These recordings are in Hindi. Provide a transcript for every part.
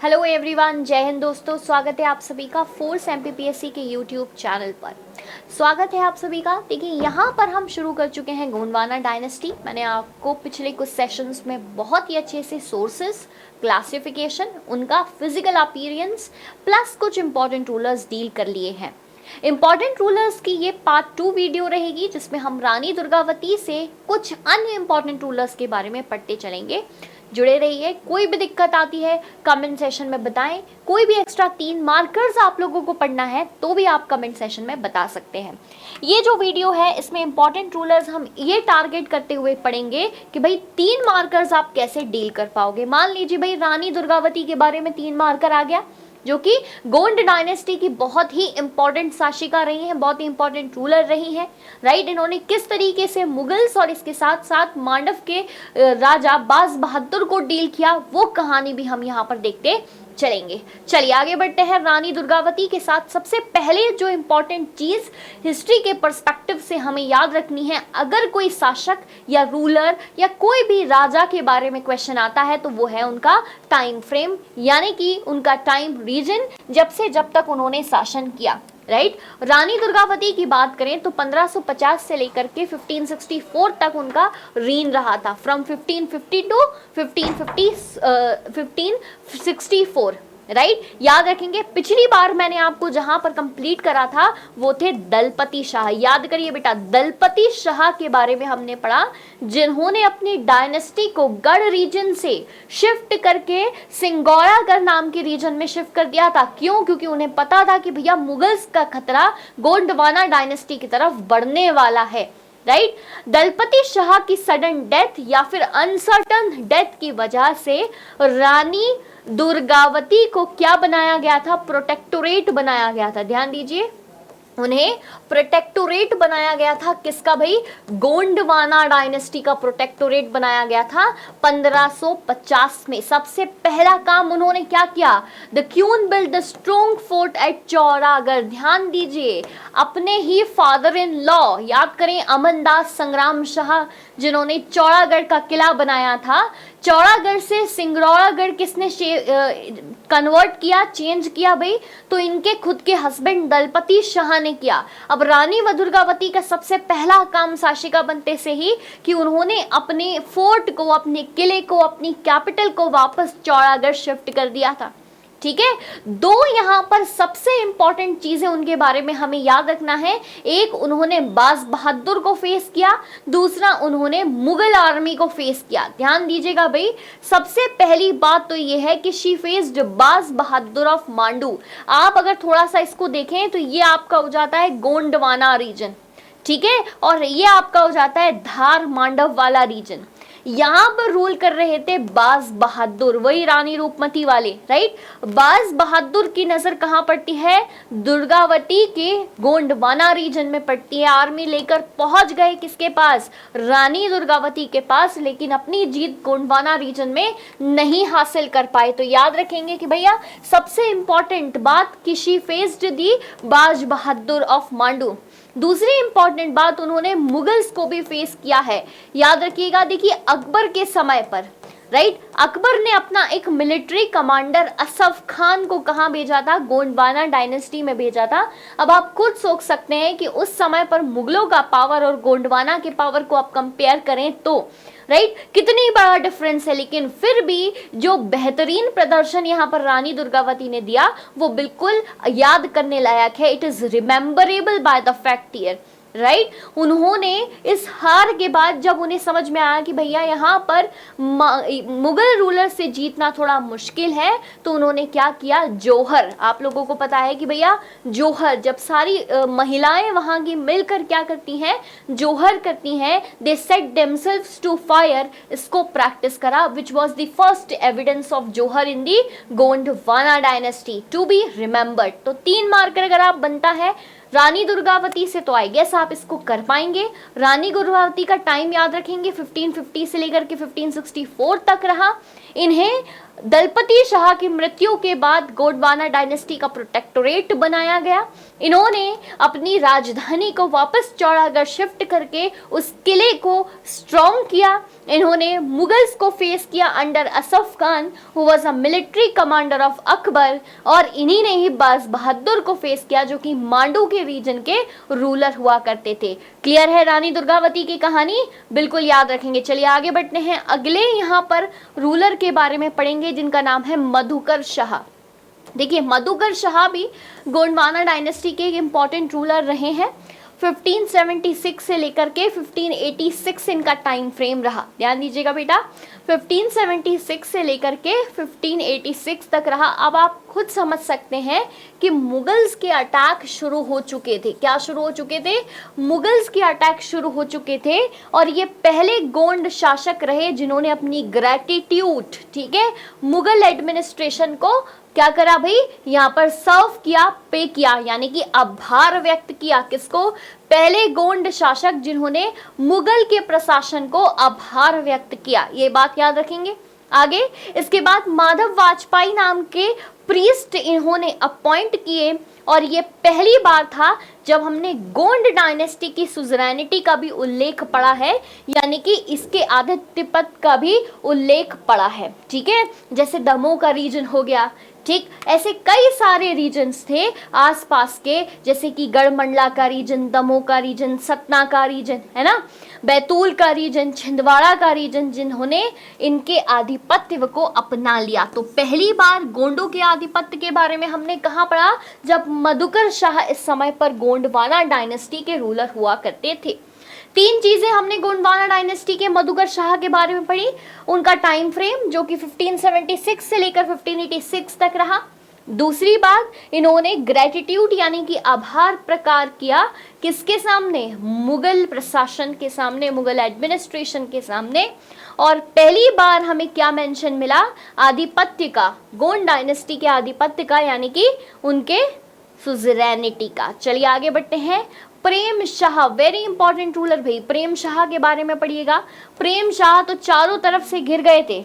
हेलो एवरीवन, जय हिंद दोस्तों। स्वागत है आप सभी का फोर्स एमपीपीएससी के यूट्यूब चैनल पर। स्वागत है आप सभी का। देखिए यहाँ पर हम शुरू कर चुके हैं गोंडवाना डायनेस्टी। मैंने आपको पिछले कुछ सेशंस में बहुत ही अच्छे से सोर्सेस, क्लासिफिकेशन, उनका फिजिकल अपीयरेंस प्लस कुछ इंपॉर्टेंट रूलर्स डील कर लिए हैं। इंपॉर्टेंट रूलर्स की ये पार्ट 2 वीडियो रहेगी जिसमें हम रानी दुर्गावती से कुछ अन्य इंपॉर्टेंट रूलर्स के बारे में पढ़ते चलेंगे। जुड़े रहिए। कोई भी दिक्कत आती है कमेंट सेशन में बताएं। कोई भी एक्स्ट्रा 3 मार्कर्स आप लोगों को पढ़ना है तो भी आप कमेंट सेशन में बता सकते हैं। ये जो वीडियो है इसमें इंपॉर्टेंट रूलर्स हम ये टारगेट करते हुए पढ़ेंगे कि भाई 3 मार्कर्स आप कैसे डील कर पाओगे। मान लीजिए भाई रानी दुर्गावती के बारे में 3 मार्कर आ गया, जो कि गोंड डायनेस्टी की बहुत ही इंपॉर्टेंट शासिका रही हैं, बहुत ही इंपॉर्टेंट रूलर रही हैं, राइट। इन्होंने किस तरीके से मुगल्स और इसके साथ साथ मांडव के राजा बाज बहादुर को डील किया, वो कहानी भी हम यहाँ पर देखते चलेंगे। चलिए आगे बढ़ते हैं। रानी दुर्गावती के साथ सबसे पहले जो इंपॉर्टेंट चीज हिस्ट्री के पर्सपेक्टिव से हमें याद रखनी है, अगर कोई शासक या रूलर या कोई भी राजा के बारे में क्वेश्चन आता है तो वो है उनका टाइम फ्रेम, यानी कि उनका टाइम रीजन, जब से जब तक उन्होंने शासन किया, राइट। रानी दुर्गावती की बात करें तो 1550 से लेकर के 1564 तक उनका रीन रहा था। From 1550 to 1564, right. याद रखेंगे पिछली बार मैंने आपको जहां पर कंप्लीट करा था वो थे दलपति शाह। याद करिए बेटा, दलपति शाह के बारे में हमने पढ़ा, जिन्होंने अपनी डायनेस्टी को गढ़ रीजन से शिफ्ट करके सिंगौरागढ़ नाम के रीजन में शिफ्ट कर दिया था। क्यों? क्योंकि उन्हें पता था कि भैया मुगल्स का खतरा गोंडवाना डायनेस्टी की तरफ बढ़ने वाला है, राइट। दलपति शाह की सडन डेथ या फिर अनसर्टन डेथ की वजह से रानी दुर्गावती को क्या बनाया गया था? प्रोटेक्टोरेट बनाया गया था। ध्यान दीजिए, उन्हें प्रोटेक्टोरेट बनाया गया था। किसका भाई? गोंडवाना डायनेस्टी का प्रोटेक्टोरेट बनाया गया था 1550 में। सबसे पहला काम उन्होंने क्या किया? The queen build the strong fort eight Chauragarh. ध्यान दीजिए, अपने ही फादर इन लॉ, याद करें अमनदास संग्राम शाह, जिन्होंने चौरागढ़ का किला बनाया था। चौरागढ़ से सिंगरौरागढ़ किसने कन्वर्ट किया, चेंज किया भाई? तो इनके खुद के हस्बैंड दलपति शाह ने किया। अब रानी दुर्गावती का सबसे पहला काम शासिका बनते से ही कि उन्होंने अपने फोर्ट को, अपने किले को, अपनी कैपिटल को वापस चौरागढ़ शिफ्ट कर दिया था। ठीक है। 2 यहाँ पर सबसे इंपॉर्टेंट चीजें उनके बारे में हमें याद रखना है। एक, उन्होंने बाज बहादुर को फेस किया, दूसरा उन्होंने मुगल आर्मी को फेस किया। ध्यान दीजिएगा भाई, सबसे पहली बात तो ये है कि शी फेस्ड बाज बहादुर ऑफ मांडू। आप अगर थोड़ा सा इसको देखें तो ये आपका हो जाता है गोंडवाना रीजन, ठीक है, और ये आपका हो जाता है धार मांडव वाला रीजन। यहाँ पर रूल कर रहे थे बाज बहादुर, वही रानी रूपमती वाले, राइट। बाज बहादुर की नजर कहाँ पड़ती है? दुर्गावती के गोंडवाना रीजन में पड़ती है। आर्मी लेकर पहुंच गए किसके पास? रानी दुर्गावती के पास, लेकिन अपनी जीत गोंडवाना रीजन में नहीं हासिल कर पाए। तो याद रखेंगे कि भैया सबसे इंपॉर्टेंट बात कि शी फेस्ड दी बाज बहादुर ऑफ मांडू। दूसरी इंपॉर्टेंट बात, उन्होंने मुगल्स को भी फेस किया है। याद रखिएगा, देखिए अकबर के समय पर, राइट, अकबर ने अपना एक मिलिट्री कमांडर असफ खान को कहां भेजा था? गोंडवाना डायनेस्टी में भेजा था। अब आप खुद सोच सकते हैं कि उस समय पर मुगलों का पावर और गोंडवाना के पावर को आप कंपेयर करें तो, राइट, कितनी बड़ा डिफरेंस है। लेकिन फिर भी जो बेहतरीन प्रदर्शन यहाँ पर रानी दुर्गावती ने दिया वो बिल्कुल याद करने लायक है। It is rememberable by the fact here, right. उन्होंने इस हार के बाद जब उन्हें समझ में आया कि भैया यहाँ पर मुगल रूलर से जीतना थोड़ा मुश्किल है, तो उन्होंने क्या किया? जौहर, आप लोगों को पता है कि भैया जौहर, जब सारी महिलाएं वहां की मिलकर क्या करती हैं? जौहर करती हैं। They set themselves to fire, इसको प्रैक्टिस करा, which was the first evidence of jauhar in the Gondwana dynasty to be remembered. तो 3 मार्कर अगर आप बनता है रानी दुर्गावती से तो आई गेस आप इसको कर पाएंगे। रानी दुर्गावती का टाइम याद रखेंगे 1550 से लेकर के 1564 तक रहा। इन्हें दलपति शाह की मृत्यु के बाद गोंडवाना डायनेस्टी का प्रोटेक्टोरेट बनाया गया। इन्होंने अपनी राजधानी को वापस चौड़ागढ़ शिफ्ट करके उस किले को स्ट्रॉन्ग किया। इन्होंने मुगल्स को फेस किया under Asaf Khan who was a military commander of Akbar, और इन्हीं ने ही बाज बहादुर को फेस किया जो कि मांडू के रीजन के रूलर हुआ करते थे। क्लियर है रानी दुर्गावती की कहानी? बिल्कुल याद रखेंगे। चलिए आगे बढ़ते हैं, अगले यहाँ पर रूलर के बारे में पढ़ेंगे जिनका नाम है मधुकर शाह। देखिए मधुकर शाह भी गोंडवाना डायनेस्टी के एक इंपॉर्टेंट रूलर रहे हैं। 1576 से लेकर के 1586 इनका टाइम फ्रेम रहा। ध्यान दीजिएगा बेटा, 1576 से लेकर के 1586 तक रहा। अब आप खुद समझ सकते हैं कि मुगल्स के अटैक शुरू हो चुके थे। क्या शुरू हो चुके थे? मुगल्स के अटैक शुरू हो चुके थे, और ये पहले गोंड शासक रहे जिन्होंने अपनी ग्रेटिट्यूड, ठीक है, मुगल एडमिनिस्ट्रेशन को क्या करा भाई, यहाँ पर सर्व किया, पे किया, यानी कि आभार व्यक्त किया। किसको? पहले गोंड शासक जिन्होंने मुगल के प्रशासन को आभार व्यक्त किया। ये बात याद रखेंगे। आगे इसके बाद माधव वाजपेयी नाम के प्रीस्ट इन्होंने अपॉइंट किए, और ये पहली बार था जब हमने गोंड डायनेस्टी की सुजरैनिटी का भी उल्लेख पढ़ा है, यानी कि इसके आधिपत्य का भी उल्लेख पढ़ा है। ठीक है, जैसे दमोह का रीजन हो गया, ठीक, ऐसे कई सारे रीजन्स थे आसपास के, जैसे कि गढ़मंडला का रीजन, दमोह का रीजन, सतना का रीजन, है ना, बैतूल का रीजन, छिंदवाड़ा का रीजन, जिन्होंने इनके आधिपत्य को अपना लिया। तो पहली बार गोंडों के आधिपत्य के बारे में हमने कहाँ पढ़ा? जब मधुकर शाह इस समय पर गोंडवाना डायनेस्टी के रूलर हुआ करते थे। तीन चीजें हमने गोंडवाना डायनेस्टी के मधुकर शाह के बारे में पढ़ी। उनका टाइम फ्रेम जो कि 1576 से लेकर 1586 तक रहा। दूसरी बात, इन्होंने ग्रेटिट्यूड यानी कि आभार प्रकार किया किसके सामने? मुगल प्रशासन के सामने, मुगल एडमिनिस्ट्रेशन के सामने। और पहली बार हमें क्या मेंशन मिला? आधिपत्य का, गोंड डायनेस्टी के आधिपत्य का, यानी कि उनके सुजरैनिटी का। चलिए आगे बढ़ते हैं। प्रेम शाह, वेरी इंपॉर्टेंट रूलर भाई, प्रेम शाह के बारे में पढ़िएगा। प्रेम शाह तो चारों तरफ से घिर गए थे,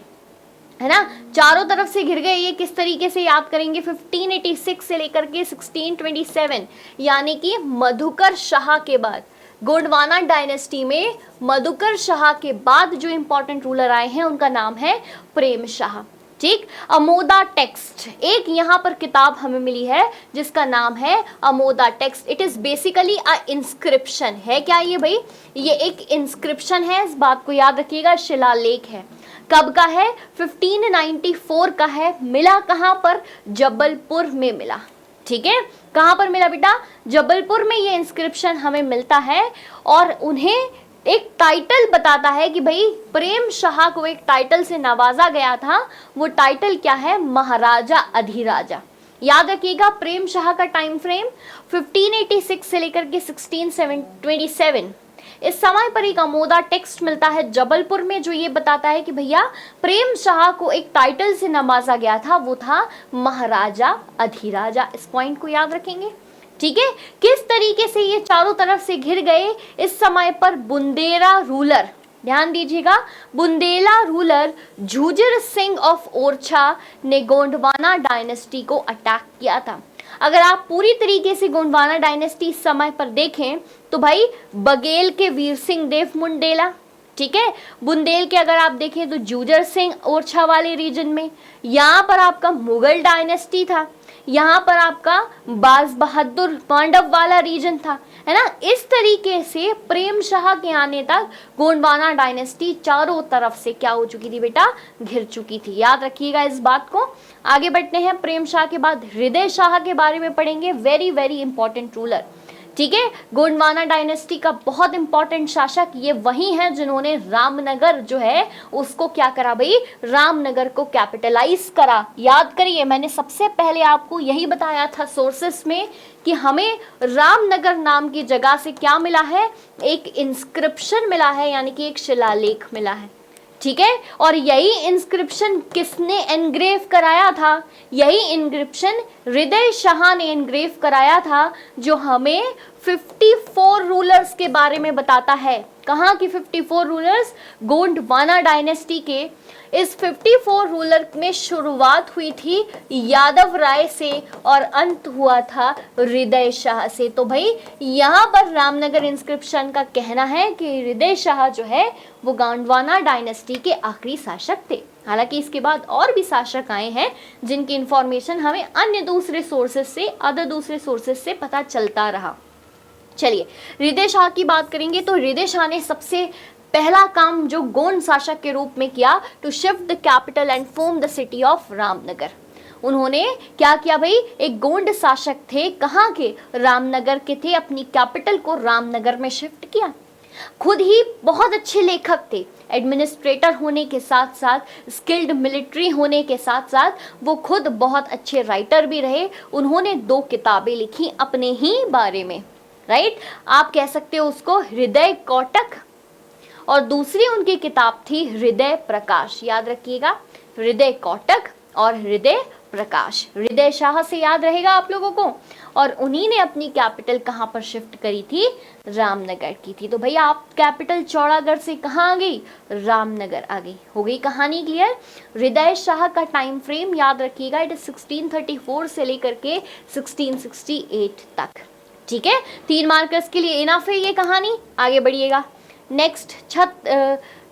है ना, चारों तरफ से घिर गए। ये किस तरीके से याद करेंगे? 1586 से लेकर के 1627, यानी कि मधुकर शाह के बाद गोंडवाना डायनेस्टी में मधुकर शाह के बाद जो इंपॉर्टेंट रूलर आए हैं उनका नाम है प्रेम शाह। ठीक, अमोदा टेक्स्ट, एक यहाँ पर किताब हमें मिली है जिसका नाम है अमोदा text. It is basically a inscription है। क्या ये भाई? ये एक इंस्क्रिप्शन है, इस बात को याद रखिएगा, शिलालेख है। कब का है? 1594 का है। मिला कहाँ पर? जबलपुर में मिला। ठीक है, कहाँ पर मिला बेटा? जबलपुर में ये इंस्क्रिप्शन हमें मिलता है, और उन्हें एक टाइटल बताता है कि भाई प्रेम शाह को एक टाइटल से नवाजा गया था। वो टाइटल क्या है? महाराजा अधिराजा। याद रखिएगा प्रेम शाह का टाइम फ्रेम 1586 से लेकर के 1627। इस समय पर एक अमोदा टेक्स्ट मिलता है जबलपुर में जो ये बताता है कि भैया प्रेम शाह को एक टाइटल से नवाजा गया था, वो था महाराजा अधिराजा। इस पॉइंट को याद रखेंगे। ठीक है, किस तरीके से ये चारों तरफ से घिर गए? इस समय पर बुंदेला रूलर, ध्यान दीजिएगा, बुंदेला रूलर झुंझर सिंह ऑफ ओरछा ने गोंडवाना डायनेस्टी को अटैक किया था। अगर आप पूरी तरीके से गोंडवाना डायनेस्टी इस समय पर देखें तो भाई बघेल के वीर सिंह देव मुंडेला, ठीक है, बुंदेल के अगर आप देखें तो झुंझर सिंह ओरछा वाले रीजन में, यहाँ पर आपका मुगल डायनेस्टी था, यहाँ पर आपका बाज बहादुर पांडव वाला रीजन था, है ना। इस तरीके से प्रेम शाह के आने तक गोंडवाना डायनेस्टी चारों तरफ से क्या हो चुकी थी बेटा? घिर चुकी थी। याद रखिएगा इस बात को। आगे बढ़ते हैं, प्रेम शाह के बाद हृदय शाह के बारे में पढ़ेंगे। वेरी वेरी इंपॉर्टेंट रूलर, ठीक है, गोंडवाना डायनेस्टी का बहुत इंपॉर्टेंट शासक ये वही हैं जिन्होंने रामनगर जो है उसको क्या करा भाई? रामनगर को कैपिटलाइज करा। याद करिए, मैंने सबसे पहले आपको यही बताया था सोर्सेस में कि हमें रामनगर नाम की जगह से क्या मिला है? एक इंस्क्रिप्शन मिला है, यानी कि एक शिलालेख मिला है। ठीक है, और यही इंस्क्रिप्शन किसने एनग्रेव कराया था? यही इंस्क्रिप्शन हृदय शाह ने एनग्रेव कराया था, जो हमें 54 रूलर्स के बारे में बताता है। कहाँ की 54 रूलर्स? गोंडवाना डायनेस्टी के। इस 54 रूलर में शुरुआत हुई थी यादव राय से और अंत हुआ था हृदय शाह से। तो भाई यहाँ पर रामनगर इंस्क्रिप्शन का कहना है कि हृदय शाह जो है वो गोंडवाना डायनेस्टी के आखिरी शासक थे। हालांकि इसके बाद और भी शासक आए हैं जिनकी इंफॉर्मेशन हमें अन्य दूसरे सोर्सेस से पता चलता रहा। चलिए हृदय शाह की बात करेंगे तो हृदय शाह ने सबसे पहला काम जो गोंड शासक के रूप में किया, to shift the capital and form the city of Ramnagar. उन्होंने क्या किया भाई? एक गोंड शासक थे, कहाँ के? रामनगर के थे। अपनी कैपिटल को रामनगर में शिफ्ट किया। खुद ही बहुत अच्छे लेखक थे, एडमिनिस्ट्रेटर होने के साथ साथ, स्किल्ड मिलिट्री होने के साथ साथ वो खुद बहुत अच्छे राइटर भी रहे। उन्होंने 2 किताबें लिखी अपने ही बारे में, राइट? आप कह सकते हो उसको हृदय कौटक, और दूसरी उनकी किताब थी हृदय प्रकाश। याद रखिएगा, हृदय कौटक और हृदय प्रकाश। हृदय शाह से याद रहेगा आप लोगों को। और उन्हीं ने अपनी कैपिटल कहाँ पर शिफ्ट करी थी? रामनगर की थी। तो भैया आप कैपिटल चौड़ागढ़ से कहाँ आ गई? रामनगर आ गई। हो गई कहानी क्लियर? हृदय शाह का टाइम फ्रेम याद रखिएगा, इट इज 1634 से लेकर के 1668 तक। ठीक है, 3 मार्कर्स के लिए इनफ है ये कहानी। आगे बढ़िएगा। नेक्स्ट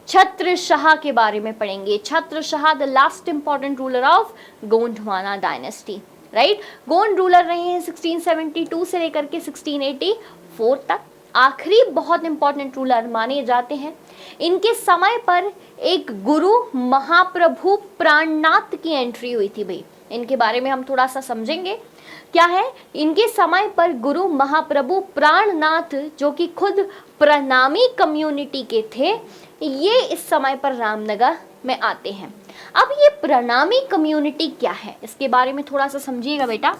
छत्र शाह के बारे में पढ़ेंगे। छत्र Shah the last important ruler of Gondwana dynasty, right? Gond ruler रहे हैं 1672 से लेकर के 1684 तक। आखिरी बहुत इंपॉर्टेंट रूलर माने जाते हैं। इनके समय पर एक गुरु महाप्रभु प्राणनाथ की एंट्री हुई थी। भाई इनके बारे में हम थोड़ा सा समझेंगे। क्या है? इनके समय पर गुरु महाप्रभु प्राणनाथ, जो कि खुद प्रणामी कम्युनिटी के थे, ये इस समय पर रामनगर में आते हैं। अब ये प्रणामी कम्युनिटी क्या है, इसके बारे में थोड़ा सा समझिएगा बेटा।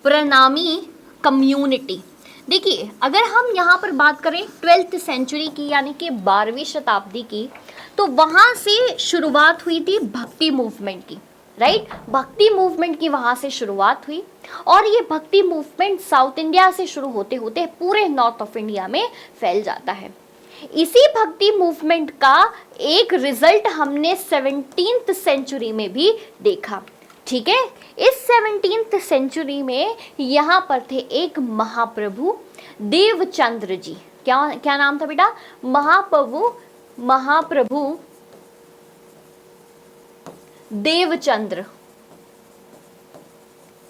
प्रणामी कम्युनिटी, देखिए अगर हम यहाँ पर बात करें 12th सेंचुरी की, यानी कि 12वीं शताब्दी की, तो वहाँ से शुरुआत हुई थी भक्ति मूवमेंट की, राइट? भक्ति मूवमेंट की वहाँ से शुरुआत हुई और ये भक्ति मूवमेंट साउथ इंडिया से शुरू होते होते पूरे नॉर्थ ऑफ इंडिया में फैल जाता है। इसी भक्ति मूवमेंट का एक रिजल्ट हमने 17th सेंचुरी में भी देखा। ठीक है, इस 17th सेंचुरी में यहाँ पर थे एक महाप्रभु देवचंद्र जी। क्या नाम था बेटा? महाप्रभु देवचंद्र।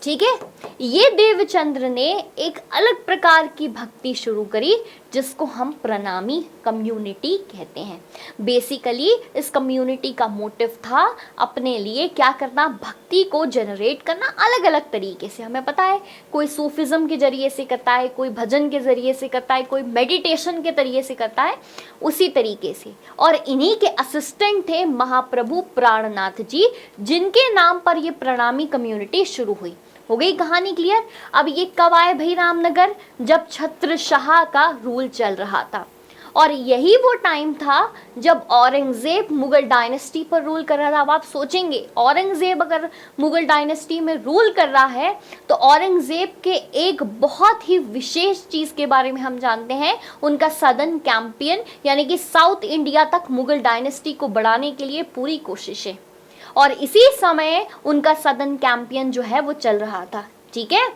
ठीक है, ये देवचंद्र ने एक अलग प्रकार की भक्ति शुरू करी जिसको हम प्रणामी कम्युनिटी कहते हैं। बेसिकली इस कम्युनिटी का मोटिव था अपने लिए क्या करना? भक्ति को जनरेट करना अलग अलग तरीके से। हमें पता है कोई सूफिज्म के जरिए से करता है, कोई भजन के जरिए से करता है, कोई मेडिटेशन के जरिए से करता है, उसी तरीके से। और इन्हीं के असिस्टेंट थे महाप्रभु प्राणनाथ जी, जिनके नाम पर ये प्रणामी कम्युनिटी शुरू हुई। हो गई कहानी क्लियर? अब ये कब आए भाई रामनगर? जब छत्र शाह का रूल चल रहा था, और यही वो टाइम था जब औरंगजेब मुगल डायनेस्टी पर रूल कर रहा था। अब आप सोचेंगे औरंगजेब अगर मुगल डायनेस्टी में रूल कर रहा है तो औरंगजेब के एक बहुत ही विशेष चीज़ के बारे में हम जानते हैं, उनका सदर्न कैंपेन, यानी कि साउथ इंडिया तक मुगल डायनेस्टी को बढ़ाने के लिए पूरी कोशिशें, और इसी समय उनका सदर्न कैंपेन जो है वो चल रहा था। ठीक है,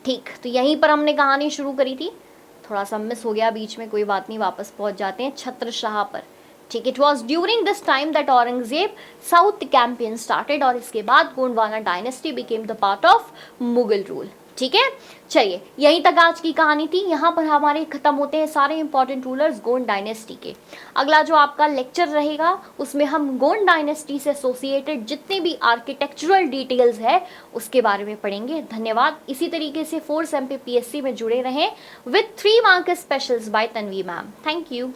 ठीक, तो यहीं पर हमने कहानी शुरू करी थी। थोड़ा सा मिस हो गया बीच में, कोई बात नहीं, वापस पहुंच जाते हैं छत्र शाह पर। ठीक, it was during this time that Aurangzeb south campaign started, और इसके बाद Gondwana dynasty became the part of Mughal rule. ठीक है, चलिए यहीं तक आज की कहानी थी। यहाँ पर हमारे खत्म होते हैं सारे इंपॉर्टेंट रूलर्स गोंड डायनेस्टी के। अगला जो आपका लेक्चर रहेगा उसमें हम गोंड डायनेस्टी से एसोसिएटेड जितने भी आर्किटेक्चरल डिटेल्स है उसके बारे में पढ़ेंगे। धन्यवाद। इसी तरीके से फोर्स MPPSC में जुड़े रहें with 3 mark specials by Tanvi ma'am. Thank you.